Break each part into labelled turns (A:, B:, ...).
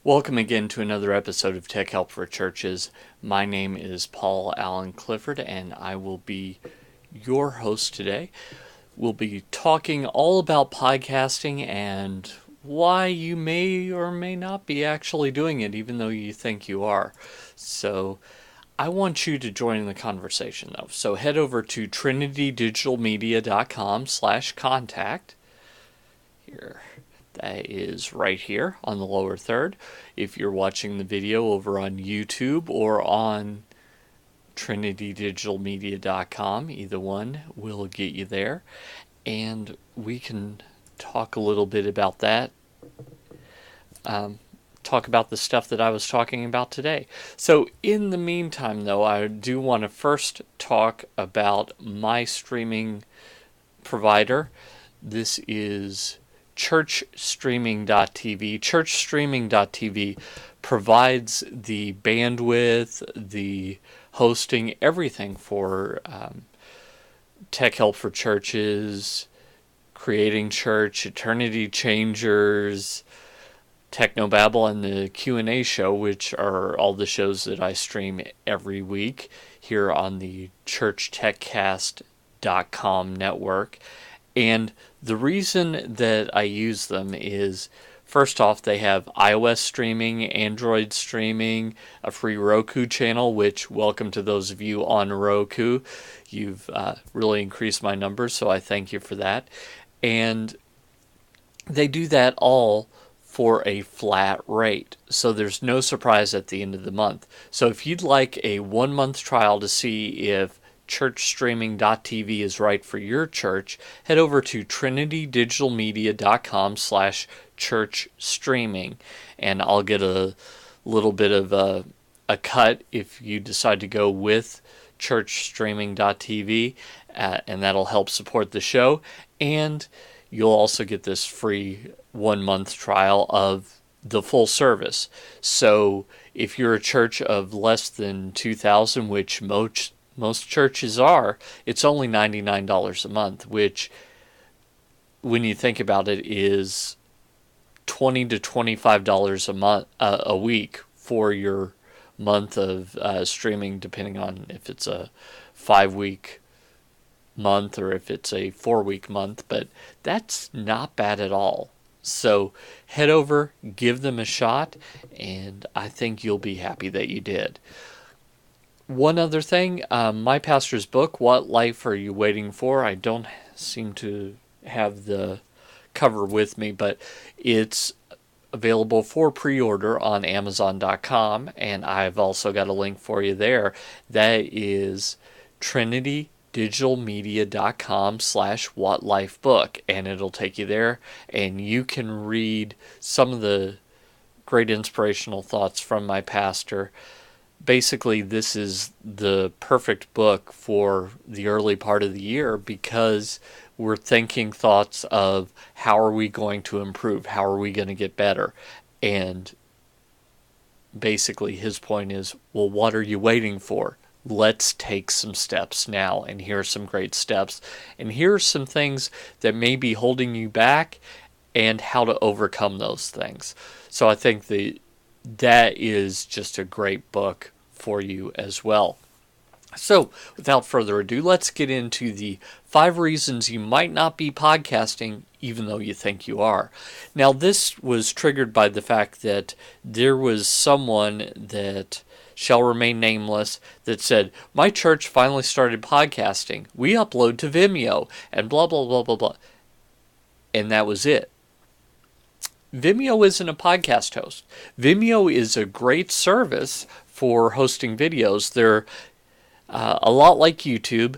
A: Welcome again to another episode of Tech Help for Churches. My name is Paul Allen Clifford, and I will be your host today. We'll be talking all about podcasting and why you may or may not be actually doing it, even though you think you are. So I want you to join in the conversation, though. So head over to trinitydigitalmedia.com/contact. Here. That is right here on the lower third. If you're watching the video over on YouTube or on trinitydigitalmedia.com, either one will get you there. And we can talk a little bit about that. Talk about the stuff that I was talking about today. So in the meantime, though, I do want to first talk about my streaming provider. This is churchstreaming.tv. Churchstreaming.tv provides the bandwidth, the hosting, everything for Tech Help for Churches, Creating Church, Eternity Changers, Technobabble, and the Q&A show, which are all the shows that I stream every week here on the churchtechcast.com network. And the reason that I use them is, first off, they have iOS streaming, Android streaming, a free Roku channel, which, welcome to those of you on Roku. You've really increased my numbers, so I thank you for that. And they do that all for a flat rate, so there's no surprise at the end of the month. So if you'd like a 1-month trial to see if churchstreaming.tv is right for your church, head over to trinitydigitalmedia.com/churchstreaming, and I'll get a little bit of a cut if you decide to go with churchstreaming.tv, and that'll help support the show. And you'll also get this free 1-month trial of the full service. So if you're a church of less than 2,000, which most churches are, it's only $99 a month, which, when you think about it, is $20 to $25 a week for your month of streaming, depending on if it's a 5-week month or if it's a 4-week month. But that's not bad at all. So head over, give them a shot, and I think you'll be happy that you did. One other thing, my pastor's book, What Life Are You Waiting For? I don't seem to have the cover with me, but it's available for pre-order on Amazon.com, and I've also got a link for you there. That is trinitydigitalmedia.com/whatlifebook, and it'll take you there, and you can read some of the great inspirational thoughts from my pastor. Basically, this is the perfect book for the early part of the year because we're thinking thoughts of how are we going to improve? How are we going to get better? And basically his point is, well, what are you waiting for? Let's take some steps now. And here are some great steps. And here are some things that may be holding you back and how to overcome those things. So I think that is just a great book for you as well. So without further ado, let's get into the 5 reasons you might not be podcasting even though you think you are. Now, this was triggered by the fact that there was someone that shall remain nameless that said, my church finally started podcasting. We upload to Vimeo and blah, blah, blah, blah, blah. And that was it. Vimeo isn't a podcast host. Vimeo is a great service for hosting videos. They're a lot like YouTube,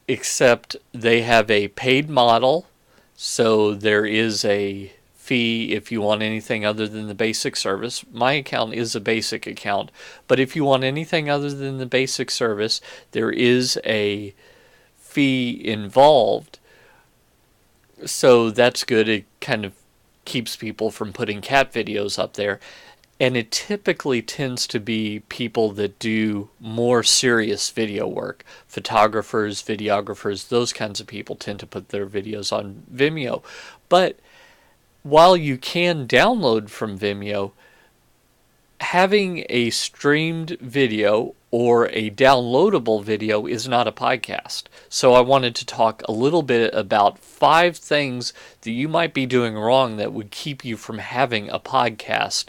A: except they have a paid model, so there is a fee if you want anything other than the basic service. My account is a basic account, but if you want anything other than the basic service, there is a fee involved. So that's good. It kind of keeps people from putting cat videos up there. And it typically tends to be people that do more serious video work. Photographers, videographers, those kinds of people tend to put their videos on Vimeo. But while you can download from Vimeo, having a streamed video or a downloadable video is not a podcast. So I wanted to talk a little bit about 5 things that you might be doing wrong that would keep you from having a podcast,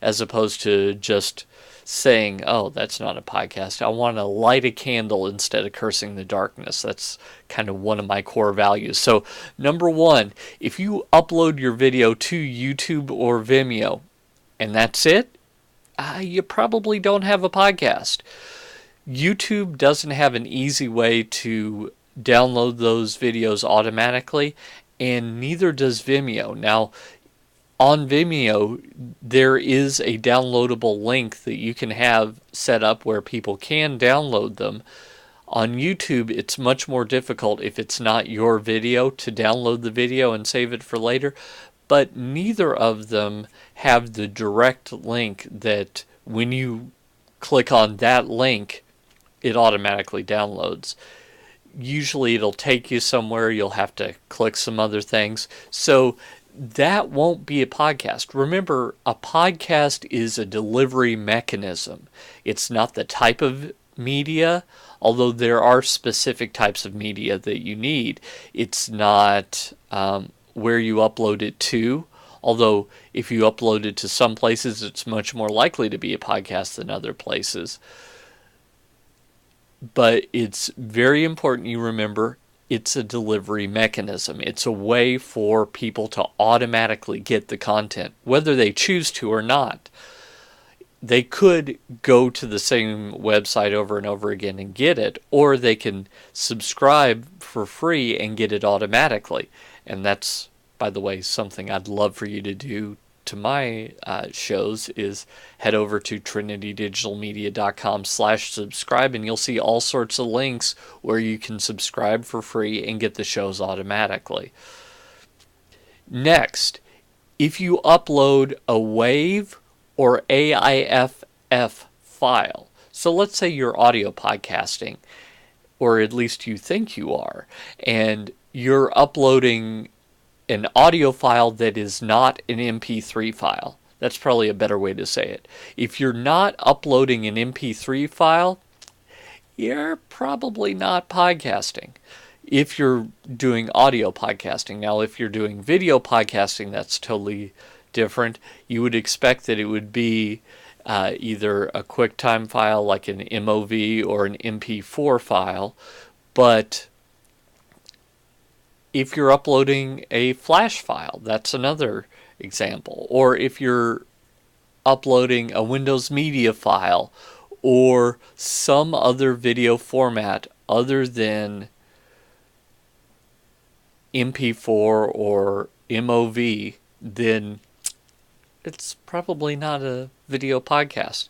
A: as opposed to just saying, oh, that's not a podcast. I want to light a candle instead of cursing the darkness. That's kind of one of my core values. So number 1, if you upload your video to YouTube or Vimeo and that's it, you probably don't have a podcast. YouTube doesn't have an easy way to download those videos automatically, and neither does Vimeo. Now, on Vimeo, there is a downloadable link that you can have set up where people can download them. On YouTube, it's much more difficult if it's not your video to download the video and save it for later. But neither of them have the direct link that when you click on that link, it automatically downloads. Usually it'll take you somewhere, you'll have to click some other things. So that won't be a podcast. Remember, a podcast is a delivery mechanism. It's not the type of media, although there are specific types of media that you need. It's not where you upload it to, although if you upload it to some places, it's much more likely to be a podcast than other places. But it's very important you remember it's a delivery mechanism. It's a way for people to automatically get the content, whether they choose to or not. They could go to the same website over and over again and get it, or they can subscribe for free and get it automatically. And that's, by the way, something I'd love for you to do to my shows is head over to trinitydigitalmedia.com/subscribe, and you'll see all sorts of links where you can subscribe for free and get the shows automatically. Next, if you upload a WAV or aiff file, so let's say you're audio podcasting, or at least you think you are, and you're uploading an audio file that is not an MP3 file. That's probably a better way to say it. If you're not uploading an MP3 file, you're probably not podcasting. If you're doing audio podcasting. Now, if you're doing video podcasting, that's totally different. You would expect that it would be either a QuickTime file like an MOV or an MP4 file, but if you're uploading a flash file, that's another example. Or if you're uploading a Windows Media file or some other video format other than MP4 or MOV, then it's probably not a video podcast.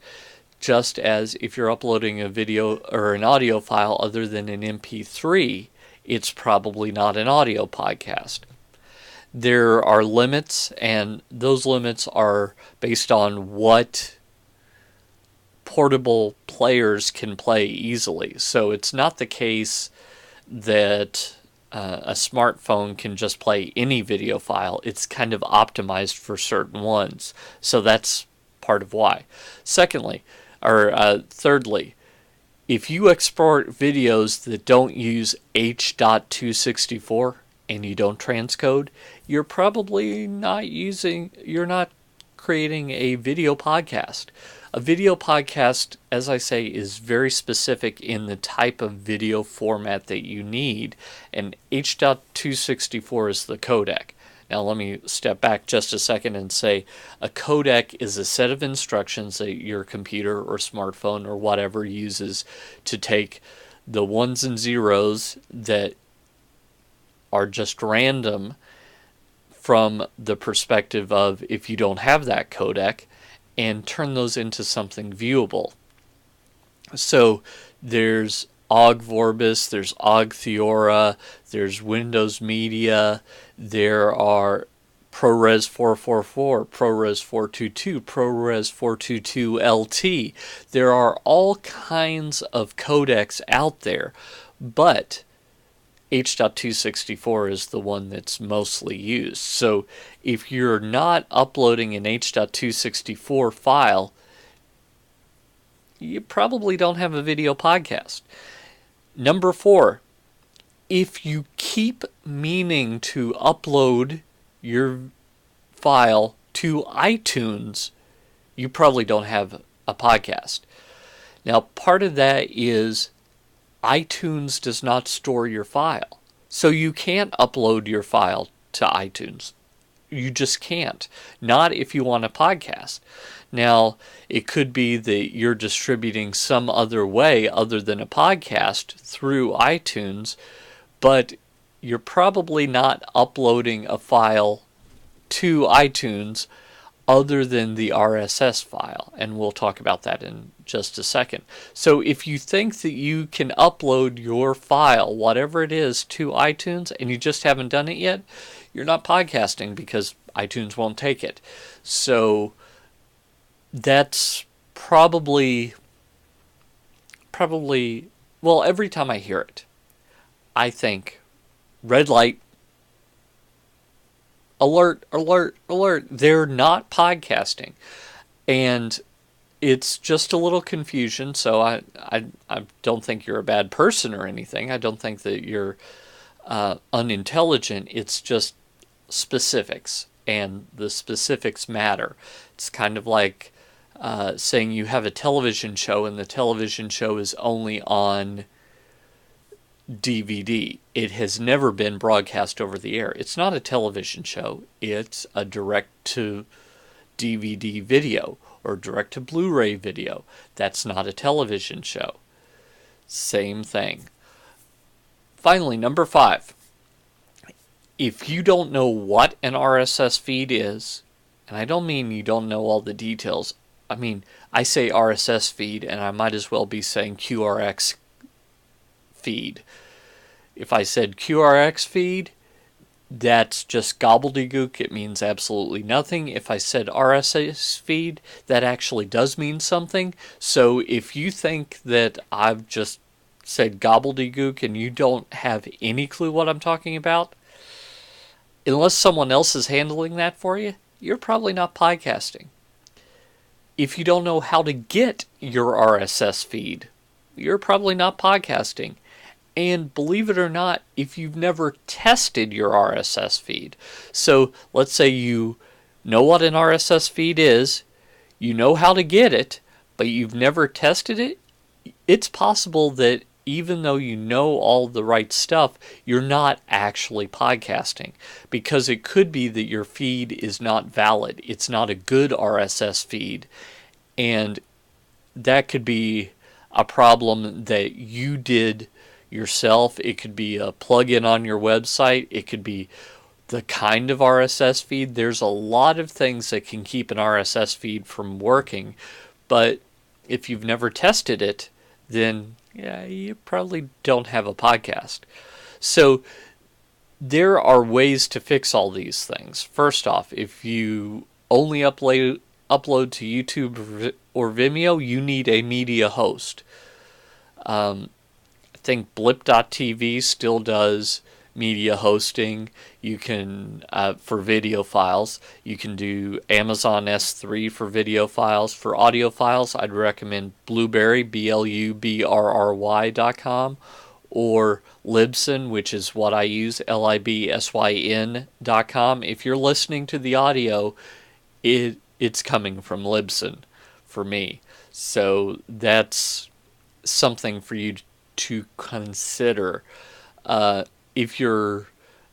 A: Just as if you're uploading a video or an audio file other than an MP3, it's probably not an audio podcast. There are limits, and those limits are based on what portable players can play easily. So it's not the case that a smartphone can just play any video file. It's kind of optimized for certain ones. So that's part of why. Thirdly, if you export videos that don't use H.264 and you don't transcode, you're probably you're not creating a video podcast. A video podcast, as I say, is very specific in the type of video format that you need, and H.264 is the codec. Now let me step back just a second and say a codec is a set of instructions that your computer or smartphone or whatever uses to take the ones and zeros that are just random from the perspective of if you don't have that codec and turn those into something viewable. So there's Ogg Vorbis, there's Ogg Theora, there's Windows Media, there are ProRes 444, ProRes 422, ProRes 422 LT. There are all kinds of codecs out there, but H.264 is the one that's mostly used. So if you're not uploading an H.264 file, you probably don't have a video podcast. Number 4, if you keep meaning to upload your file to iTunes, you probably don't have a podcast. Now, part of that is iTunes does not store your file. So you can't upload your file to iTunes. You just can't. Not if you want a podcast. Now, it could be that you're distributing some other way other than a podcast through iTunes, but you're probably not uploading a file to iTunes other than the RSS file, and we'll talk about that in just a second. So if you think that you can upload your file, whatever it is, to iTunes and you just haven't done it yet, you're not podcasting because iTunes won't take it. So that's probably, well, every time I hear it, I think, red light, alert, alert, alert. They're not podcasting. And it's just a little confusion. So I don't think you're a bad person or anything. I don't think that you're unintelligent. It's just specifics, and the specifics matter. It's kind of like saying you have a television show and the television show is only on DVD. It has never been broadcast over the air. It's not a television show. It's a direct-to-DVD video or direct-to-Blu-ray video. That's not a television show. Same thing. Finally, number 5. If you don't know what an RSS feed is, and I don't mean you don't know all the details. I mean, I say RSS feed, and I might as well be saying QRX feed. If I said QRX feed, that's just gobbledygook. It means absolutely nothing. If I said RSS feed, that actually does mean something. So if you think that I've just said gobbledygook and you don't have any clue what I'm talking about, unless someone else is handling that for you, you're probably not podcasting. If you don't know how to get your RSS feed, you're probably not podcasting. And believe it or not, if you've never tested your RSS feed, so let's say you know what an RSS feed is, you know how to get it, but you've never tested it, it's possible that even though you know all the right stuff, you're not actually podcasting, because it could be that your feed is not valid. It's not a good RSS feed, and that could be a problem that you did yourself. It could be a plugin on your website. It could be the kind of RSS feed. There's a lot of things that can keep an RSS feed from working, but if you've never tested it, then yeah, you probably don't have a podcast. So there are ways to fix all these things. First off, if you only upload to YouTube or Vimeo, you need a media host. I think blip.tv still does media hosting. You can, for video files, you can do Amazon S3 for video files. For audio files, I'd recommend Blueberry, BLUBRRY.com, or Libsyn, which is what I use, LIBSYN.com. If you're listening to the audio, it's coming from Libsyn for me. So that's something for you to consider. If you're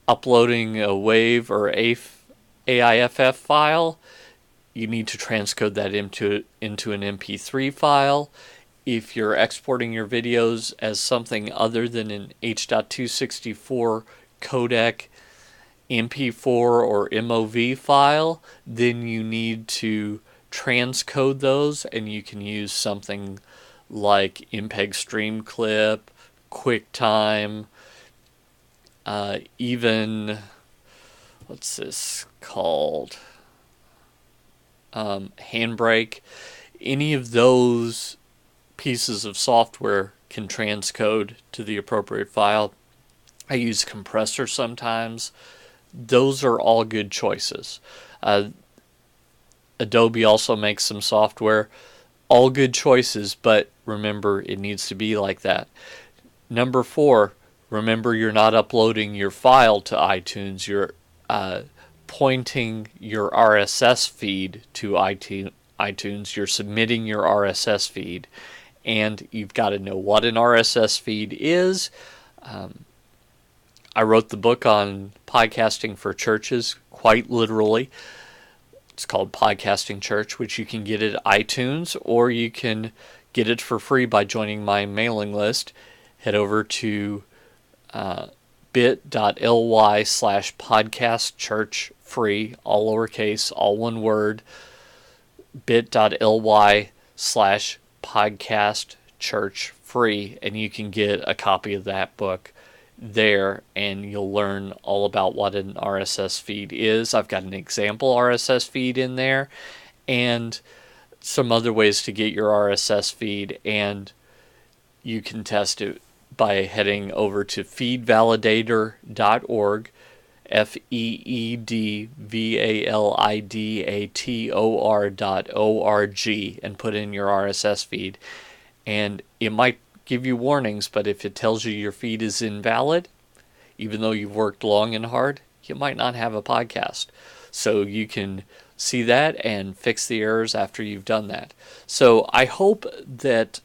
A: uploading a WAV or AIFF file, you need to transcode that into an MP3 file. If you're exporting your videos as something other than an H.264 codec, MP4 or MOV file, then you need to transcode those, and you can use something like MPEG Streamclip, QuickTime, even, what's this called? Handbrake. Any of those pieces of software can transcode to the appropriate file. I use compressor sometimes. Those are all good choices. Adobe also makes some software. All good choices, but remember, it needs to be like that. Number 4, remember you're not uploading your file to iTunes. You're pointing your RSS feed to iTunes. You're submitting your RSS feed, and you've got to know what an RSS feed is. I wrote the book on podcasting for churches, quite literally. It's called Podcasting Church, which you can get at iTunes, or you can get it for free by joining my mailing list. Head over to bit.ly/podcastchurchfree, all lowercase, all one word, bit.ly/podcastchurchfree, and you can get a copy of that book there, and you'll learn all about what an RSS feed is. I've got an example RSS feed in there, and some other ways to get your RSS feed, and you can test it by heading over to feedvalidator.org, feedvalidator.org, and put in your RSS feed. And it might give you warnings, but if it tells you your feed is invalid, even though you've worked long and hard, you might not have a podcast. So you can see that and fix the errors after you've done that. So I hope that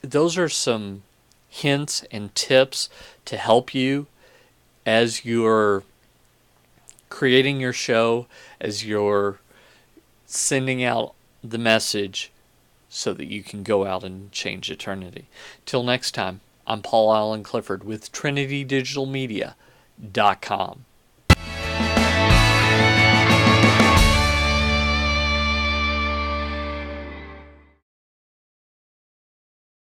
A: those are some hints and tips to help you as you're creating your show, as you're sending out the message so that you can go out and change eternity. Till next time, I'm Paul Allen Clifford with TrinityDigitalMedia.com.